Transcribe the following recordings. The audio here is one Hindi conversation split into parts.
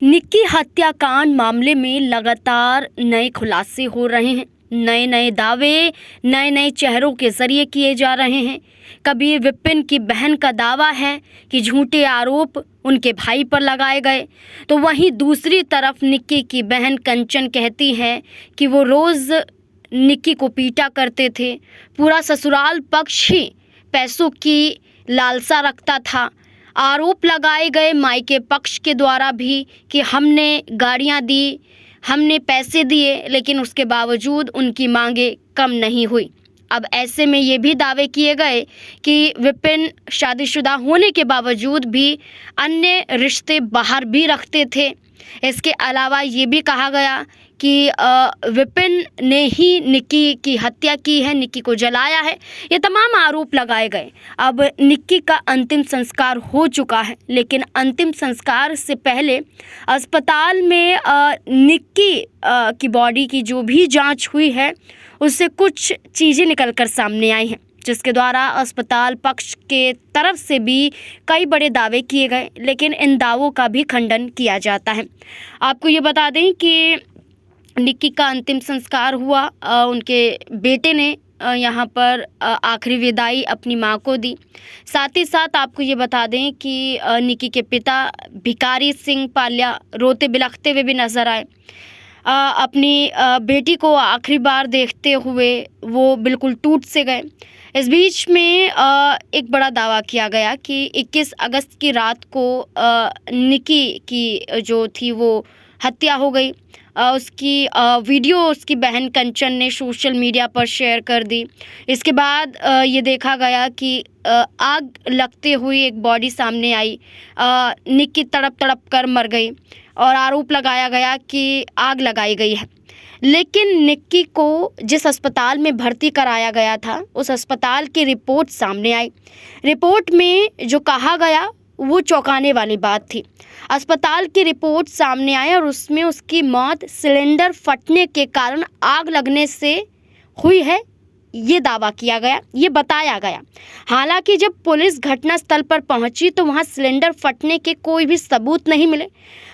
निक्की हत्याकांड मामले में लगातार नए खुलासे हो रहे हैं। नए नए दावे नए नए चेहरों के जरिए किए जा रहे हैं। कभी विपिन की बहन का दावा है कि झूठे आरोप उनके भाई पर लगाए गए, तो वहीं दूसरी तरफ निक्की की बहन कंचन कहती है कि वो रोज़ निक्की को पीटा करते थे। पूरा ससुराल पक्ष ही पैसों की लालसा रखता था। आरोप लगाए गए मायके पक्ष के द्वारा भी कि हमने गाड़ियां दी, हमने पैसे दिए, लेकिन उसके बावजूद उनकी मांगें कम नहीं हुई। अब ऐसे में ये भी दावे किए गए कि विपिन शादीशुदा होने के बावजूद भी अन्य रिश्ते बाहर भी रखते थे। इसके अलावा ये भी कहा गया कि विपिन ने ही निक्की की हत्या की है, निक्की को जलाया है। ये तमाम आरोप लगाए गए। अब निक्की का अंतिम संस्कार हो चुका है, लेकिन अंतिम संस्कार से पहले अस्पताल में निक्की की बॉडी की जो भी जांच हुई है, उससे कुछ चीज़ें निकलकर सामने आई हैं, जिसके द्वारा अस्पताल पक्ष के तरफ से भी कई बड़े दावे किए गए, लेकिन इन दावों का भी खंडन किया जाता है। आपको ये बता दें कि निक्की का अंतिम संस्कार हुआ, उनके बेटे ने यहाँ पर आखिरी विदाई अपनी माँ को दी। साथ ही साथ आपको ये बता दें कि निक्की के पिता भिकारी सिंह पाल्या रोते बिलखते हुए भी नज़र आए। अपनी बेटी को आखिरी बार देखते हुए वो बिल्कुल टूट से गए। इस बीच में एक बड़ा दावा किया गया कि 21 अगस्त की रात को निक्की की जो थी वो हत्या हो गई। उसकी वीडियो उसकी बहन कंचन ने सोशल मीडिया पर शेयर कर दी। इसके बाद ये देखा गया कि आग लगते हुए एक बॉडी सामने आई। निक्की तड़प तड़प कर मर गई और आरोप लगाया गया कि आग लगाई गई है। लेकिन निक्की को जिस अस्पताल में भर्ती कराया गया था, उस अस्पताल की रिपोर्ट सामने आई। रिपोर्ट में जो कहा गया वो चौंकाने वाली बात थी। अस्पताल की रिपोर्ट सामने आई और उसमें उसकी मौत सिलेंडर फटने के कारण आग लगने से हुई है, ये दावा किया गया, ये बताया गया। हालांकि जब पुलिस घटनास्थल पर पहुंची तो वहां सिलेंडर फटने के कोई भी सबूत नहीं मिले।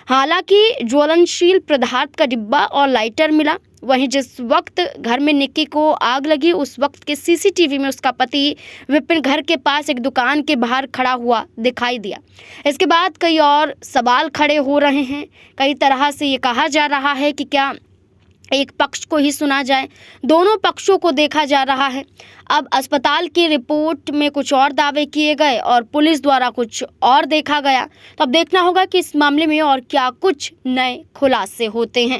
हालांकि ज्वलनशील पदार्थ का डिब्बा और लाइटर मिला। वहीं जिस वक्त घर में निक्की को आग लगी, उस वक्त के सीसीटीवी में उसका पति विपिन घर के पास एक दुकान के बाहर खड़ा हुआ दिखाई दिया। इसके बाद कई और सवाल खड़े हो रहे हैं। कई तरह से ये कहा जा रहा है कि क्या एक पक्ष को ही सुना जाए, दोनों पक्षों को देखा जा रहा है। अब अस्पताल की रिपोर्ट में कुछ और दावे किए गए और पुलिस द्वारा कुछ और देखा गया। तो अब देखना होगा कि इस मामले में और क्या कुछ नए खुलासे होते हैं।